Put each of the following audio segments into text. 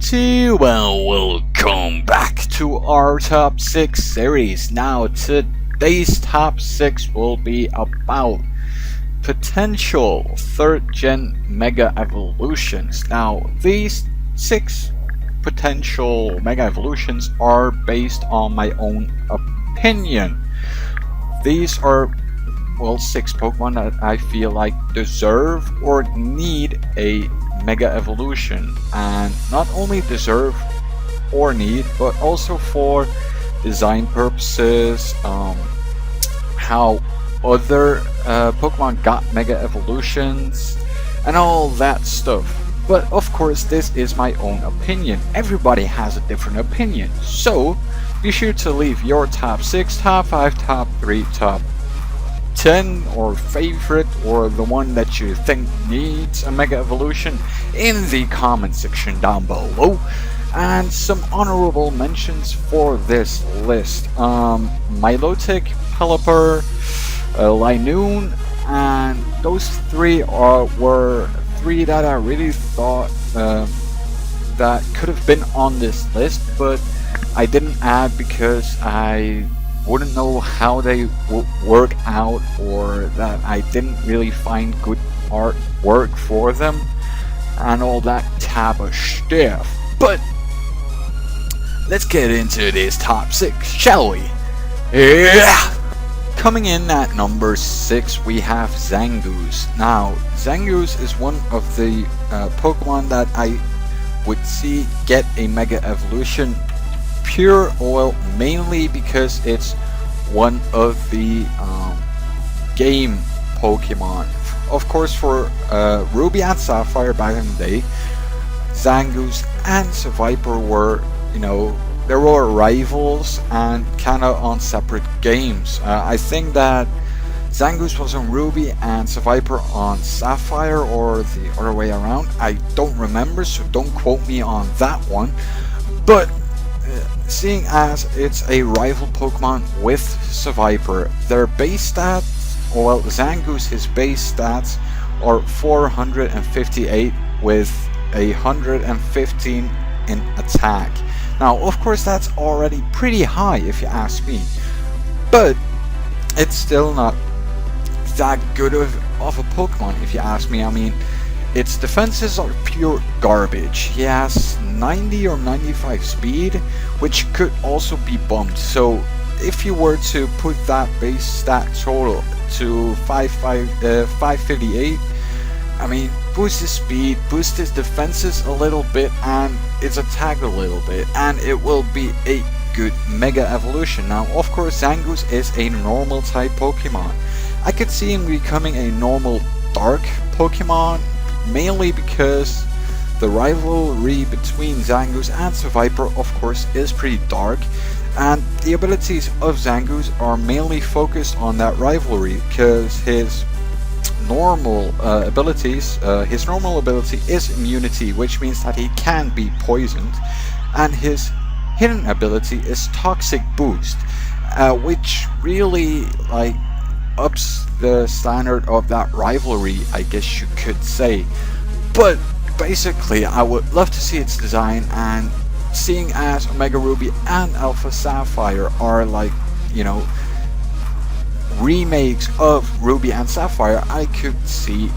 community, well, welcome back to our top 6 series. Now today's top 6 will be about potential 3rd gen mega evolutions. Now these 6 potential mega evolutions are based on my own opinion. These are, well, 6 Pokemon that I feel like deserve or need a mega evolution, and not only deserve or need, but also for design purposes, how other Pokemon got mega evolutions and all that stuff. But of course, this is my own opinion. Everybody has a different opinion, so be sure to leave your top 6, top 5, top 3, top 10 or favorite, or the one that you think needs a mega evolution in the comment section down below. And some honorable mentions for this list: Milotic, Pelipper, Linoon, and those 3 were 3 that I really thought that could have been on this list, but I didn't add because I wouldn't know how they would work out, or that I didn't really find good artwork for them and all that type of stuff. But let's get into this top 6, shall we? Yeah! Coming in at number 6, we have Zangoose. Now, Zangoose is one of the Pokemon that I would see get a mega evolution pure oil, mainly because it's one of the game Pokemon. Of course, for Ruby and Sapphire back in the day, Zangoose and Seviper were, they were rivals and kinda on separate games. I think that Zangoose was on Ruby and Seviper on Sapphire, or the other way around. I don't remember, so don't quote me on that one. But seeing as it's a rival Pokemon with Seviper, their base stats, well, Zangoose, his base stats are 458 with 115 in attack. Now, of course, that's already pretty high if you ask me, but it's still not that good of a Pokemon if you ask me. I mean, its defenses are pure garbage. He has 90 or 95 speed, which could also be bumped. So if you were to put that base stat total to 558, I mean, boost his speed, boost his defenses a little bit, and its attack a little bit, and it will be a good mega evolution. Now, of course, Zangoose is a normal type Pokemon. I could see him becoming a normal dark Pokemon, mainly because the rivalry between Zangoose and Seviper, of course, is pretty dark, and the abilities of Zangoose are mainly focused on that rivalry, because his normal ability is immunity, which means that he can be poisoned, and his hidden ability is toxic boost, which really ups the standard of that rivalry, I guess you could say. But basically, I would love to see its design, and seeing as Omega Ruby and Alpha Sapphire are remakes of Ruby and Sapphire, I could see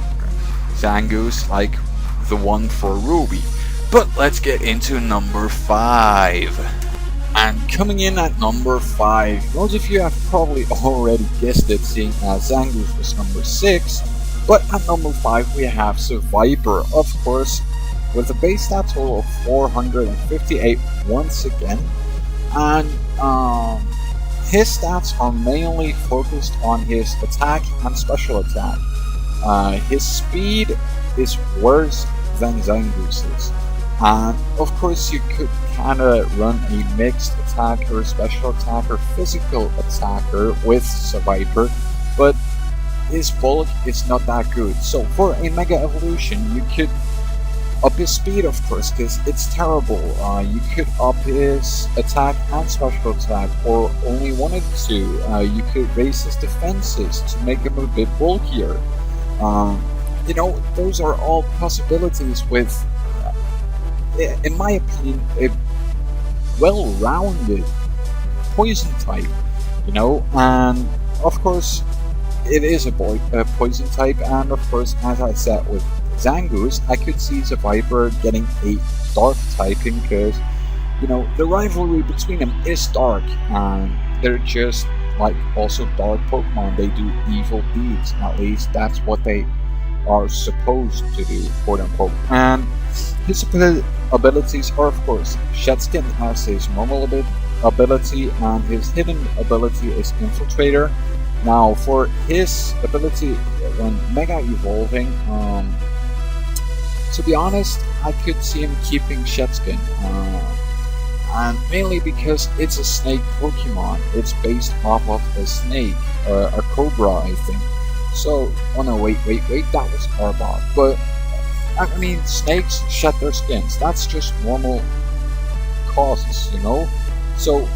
Zangoose like the one for Ruby. But let's get into number 5. And coming in at number 5, most of you have probably already guessed it, seeing as Zangoose was number 6. But at number 5 we have Seviper, of course, with a base stat total of 458 once again. And his stats are mainly focused on his attack and special attack. His speed is worse than Zangoose's. And of course, you could kinda run a mixed attacker, special attacker, physical attacker with Seviper, but his bulk is not that good. So for a mega evolution, you could up his speed, of course, because it's terrible. You could up his attack and special attack, or only one of the two. You could raise his defenses to make him a bit bulkier. Those are all possibilities with in my opinion, a well-rounded poison type, you know, and of course it is a poison type, and of course, as I said with Zangoose, I could see Survivor getting a dark typing because, you know, the rivalry between them is dark, and they're just like also dark Pokemon. They do evil deeds, at least that's what they are supposed to do, quote unquote. And his abilities are, of course, Shedskin has his normal ability, and his hidden ability is Infiltrator. Now, for his ability when Mega Evolving, to be honest, I could see him keeping Shedskin. And mainly because it's a snake Pokemon. It's based off of a snake, a cobra, I think. So, oh no, wait, that was Arbok. But, I mean, snakes shed their skins. That's just normal causes, you know? So,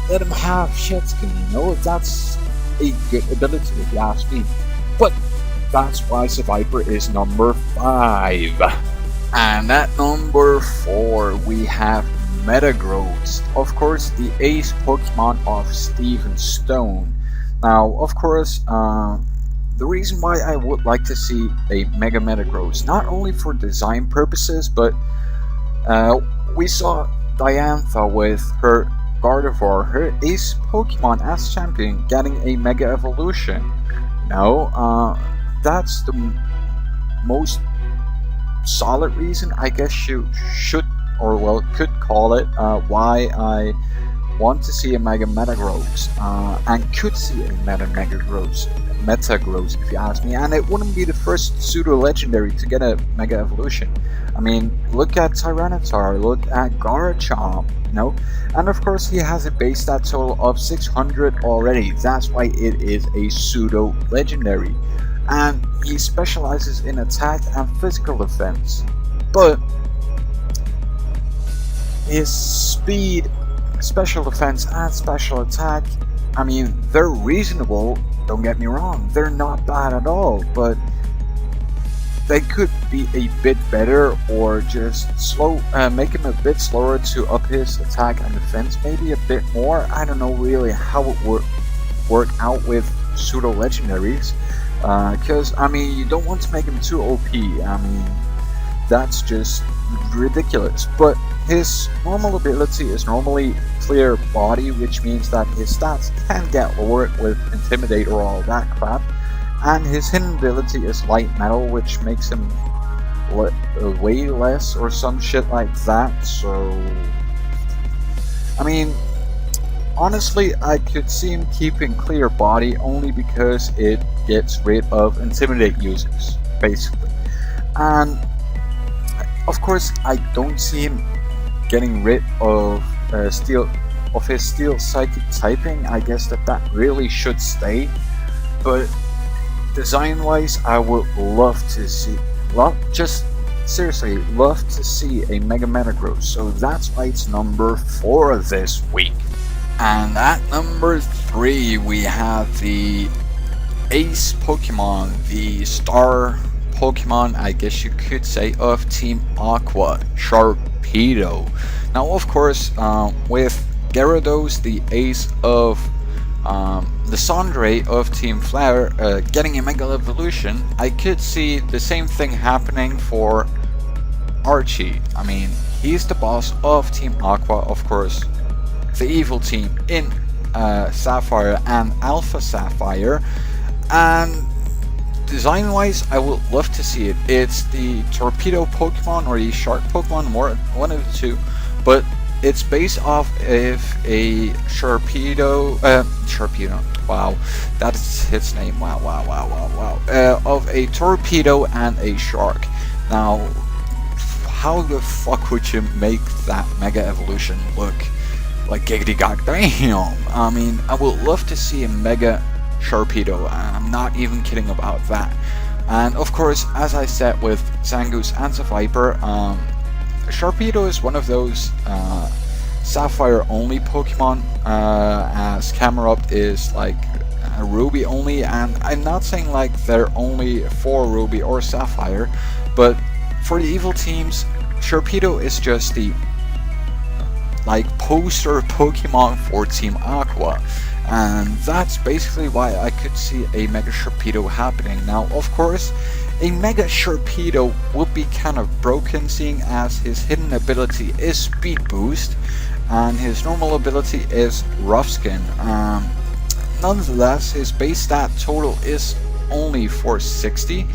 let him have Shedskin, you know? That's a good ability, if you ask me. But, that's why Survivor is number 5. And at number 4, we have Metagross. Of course, the ace Pokemon of Steven Stone. Now, of course, the reason why I would like to see a Mega Metagross, not only for design purposes, but we saw Diantha with her Gardevoir, her ace Pokemon as champion, getting a Mega Evolution. Now, that's the most solid reason, I guess you should, or well, could call it, why I want to see a Mega Metagross, and could see a Metagross, if you ask me, and it wouldn't be the first pseudo-legendary to get a Mega Evolution. I mean, look at Tyranitar, look at Garchomp, you know, and of course he has a base stat total of 600 already. That's why it is a pseudo-legendary, and he specializes in attack and physical defense, but his speed, special defense, and special attack, I mean, they're reasonable, don't get me wrong, they're not bad at all, but they could be a bit better, or just make him a bit slower to up his attack and defense maybe a bit more. I don't know really how it would work out with pseudo legendaries, because I mean, you don't want to make him too OP. I mean, that's just ridiculous. But his normal ability is normally Clear Body, which means that his stats can get lower with Intimidate or all that crap. And his hidden ability is Light Metal, which makes him way less or some shit like that. So, I mean, honestly, I could see him keeping Clear Body only because it gets rid of Intimidate users, basically. And of course, I don't see him getting rid of his Steel Psychic typing. I guess that really should stay. But design-wise, I would love to see, seriously, love to see a Mega Metagross. So that's why it's number 4 this week. And at number 3, we have the Ace Pokemon, the star Pokemon, I guess you could say, of Team Aqua, Sharpedo. Now, of course, with Gyarados, the ace of the Sandre of Team Flower, getting a Mega Evolution, I could see the same thing happening for Archie. I mean, he's the boss of Team Aqua, of course, the evil team in Sapphire and Alpha Sapphire, and design-wise, I would love to see it. It's the Torpedo Pokemon or the Shark Pokemon, one of the two, but it's based off of a Sharpedo, wow, that's its name, wow, of a Torpedo and a Shark. Now, how the fuck would you make that Mega Evolution look like giggity gog damn? I mean, I would love to see a Mega Sharpedo, and I'm not even kidding about that. And of course, as I said with Zangoose and Viper, Sharpedo is one of those Sapphire only Pokemon, as Camerupt is like a Ruby only, and I'm not saying like they're only for Ruby or Sapphire, but for the evil teams, Sharpedo is just the like poster Pokemon for Team Aqua, and that's basically why I could see a Mega Sharpedo happening. Now, of course, a Mega Sharpedo would be kind of broken, seeing as his hidden ability is Speed Boost, and his normal ability is Rough Skin. Nonetheless, his base stat total is only 460.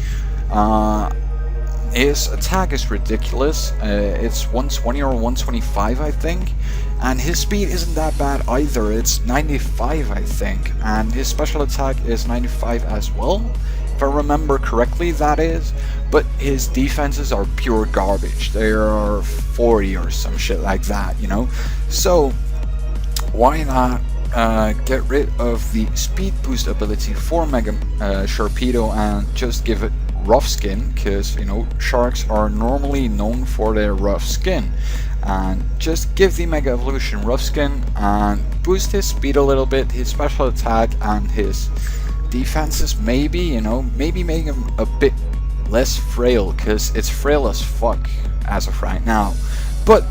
His attack is ridiculous. It's 120 or 125, I think. And his speed isn't that bad either. It's 95, I think. And his special attack is 95 as well, if I remember correctly, that is. But his defenses are pure garbage. They are 40 or some shit like that, you know? So, why not get rid of the speed boost ability for Mega Sharpedo and just give it Rough Skin, because you know sharks are normally known for their rough skin, and just give the Mega Evolution Rough Skin and boost his speed a little bit, his special attack and his defenses, maybe, you know, maybe make him a bit less frail, because it's frail as fuck as of right now. But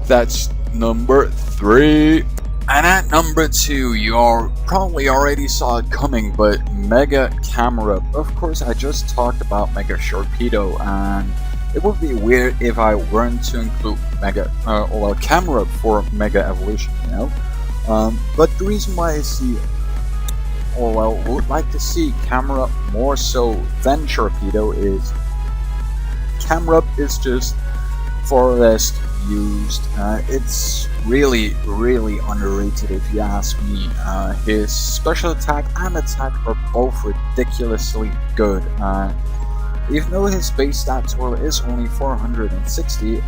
that's number 3. And at number 2, you probably already saw it coming, but Mega Camerupt. Of course, I just talked about Mega Sharpedo, and it would be weird if I weren't to include Camerupt for Mega Evolution, you know? But the reason why I would like to see Camerupt more so than Sharpedo is Camerupt is just far less used. It's really underrated if you ask me. His special attack and attack are both ridiculously good. Even though his base stat total is only 460,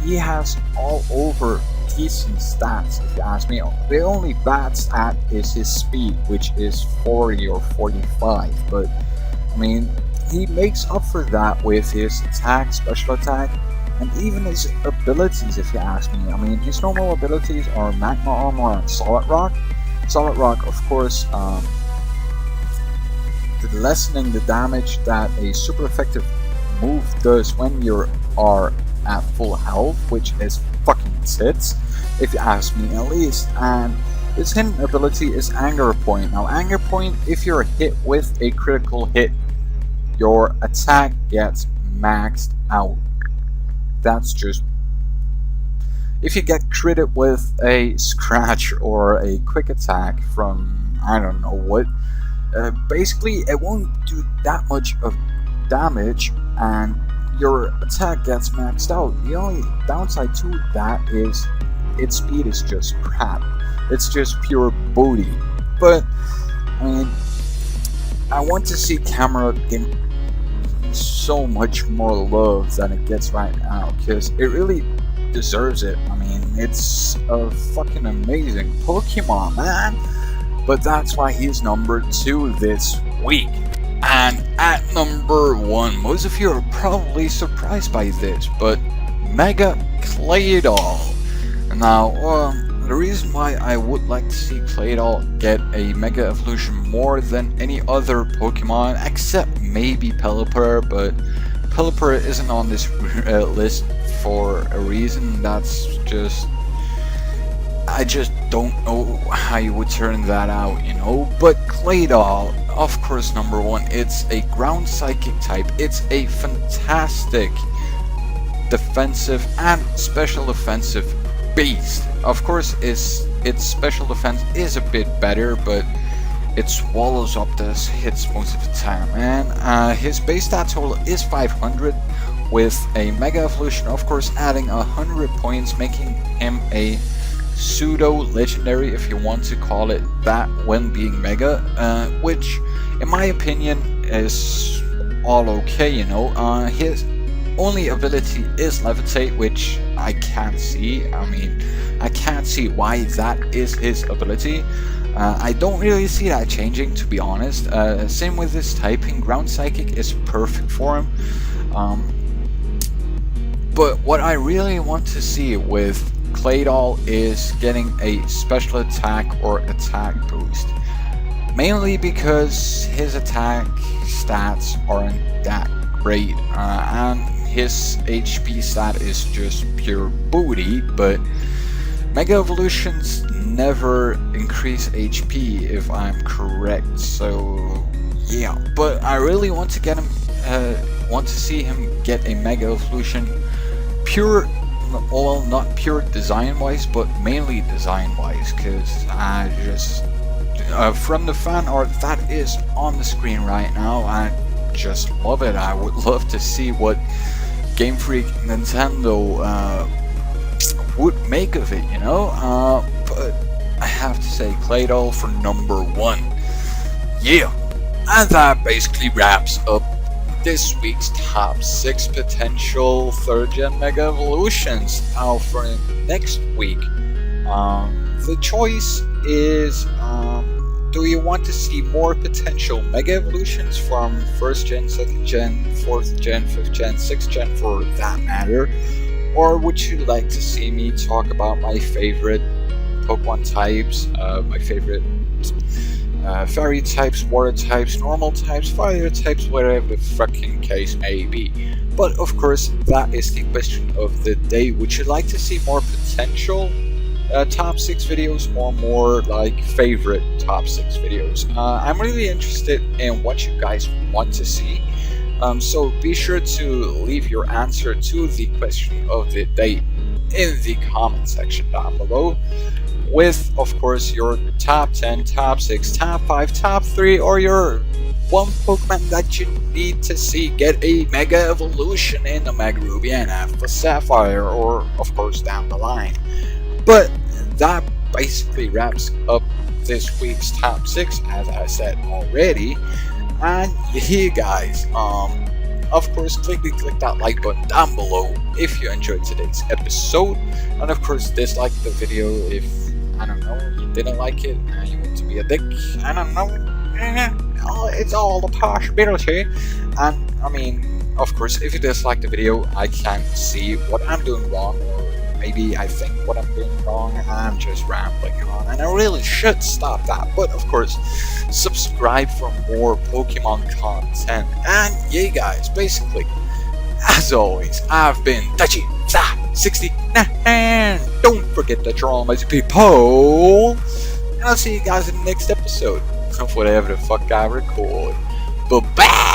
he has all over decent stats if you ask me. The only bad stat is his speed, which is 40 or 45, but I mean, he makes up for that with his attack, special attack, and even his abilities if you ask me. I mean, his normal abilities are Magma Armor and Solid Rock. Solid Rock, of course, lessening the damage that a super effective move does when you are at full health, which is fucking tits, if you ask me at least. And his hidden ability is Anger Point. Now, Anger Point, if you're hit with a critical hit, your attack gets maxed out. That's just... if you get critted with a scratch or a quick attack from I don't know what, basically it won't do that much of damage and your attack gets maxed out. The only downside to that is its speed is just crap. It's just pure booty. But I mean, I want to see Camerupt get so much more love than it gets right now, because it really deserves it. I mean, it's a fucking amazing Pokemon, man. But that's why he's number 2 this week. And at number 1, most of you are probably surprised by this, but Mega Claydol. Now, the reason why I would like to see Claydol get a Mega Evolution more than any other Pokemon, except maybe Pelipper, but Pelipper isn't on this list for a reason. That's just... I just don't know how you would turn that out, you know? But Claydol, of course, number 1, it's a ground psychic type. It's a fantastic defensive and special offensive beast. Of course, its special defense is a bit better, but it swallows up the hits most of the time. And his base stat total is 500, with a Mega Evolution, of course, adding 100 points, making him a pseudo legendary, if you want to call it that, when being Mega, which in my opinion is all okay, you know. His only ability is Levitate, which I can't see. I mean, I can't see why that is his ability. I don't really see that changing, to be honest. Same with his typing. Ground Psychic is perfect for him. But what I really want to see with Claydol is getting a special attack or attack boost. Mainly because his attack stats aren't that great. And his HP stat is just pure booty, but Mega Evolutions never increase HP if I'm correct, so yeah. But I really want to get him, want to see him get a Mega Evolution, pure, well, not pure design-wise, but mainly design-wise, because I just, from the fan art that is on the screen right now, I just love it. I would love to see what Game Freak Nintendo would make of it, you know? But I have to say, Claydol for number 1. Yeah! And that basically wraps up this week's top 6 potential 3rd gen Mega Evolutions. Now for next week, the choice is, do you want to see more potential Mega Evolutions from 1st gen, 2nd gen, 4th gen, 5th gen, 6th gen for that matter? Or would you like to see me talk about my favorite Pokemon types, my favorite fairy types, water types, normal types, fire types, whatever the fucking case may be? But of course, that is the question of the day. Would you like to see more potential top 6 videos or more like favorite top 6 videos? I'm really interested in what you guys want to see. So be sure to leave your answer to the question of the day in the comment section down below, with of course your top 10, top 6, top 5, top 3, or your one Pokemon that you need to see get a Mega Evolution in the Mega Ruby and Alpha Sapphire, or of course down the line. But that basically wraps up this week's top 6, as I said already. And yeah, guys, of course, click that like button down below if you enjoyed today's episode, and of course, dislike the video if, I don't know, you didn't like it and you want to be a dick. I don't know, it's all a possibility. And I mean, of course, if you dislike the video, I can't see what I'm doing wrong, or maybe I think what I'm doing wrong and I'm just rambling on, and I really should stop that. But of course, subscribe for more Pokemon content. And yeah, guys, basically, as always, I've been GltchxCity, and don't forget that you're all amazing people, and I'll see you guys in the next episode of whatever the fuck I record. Bye-bye!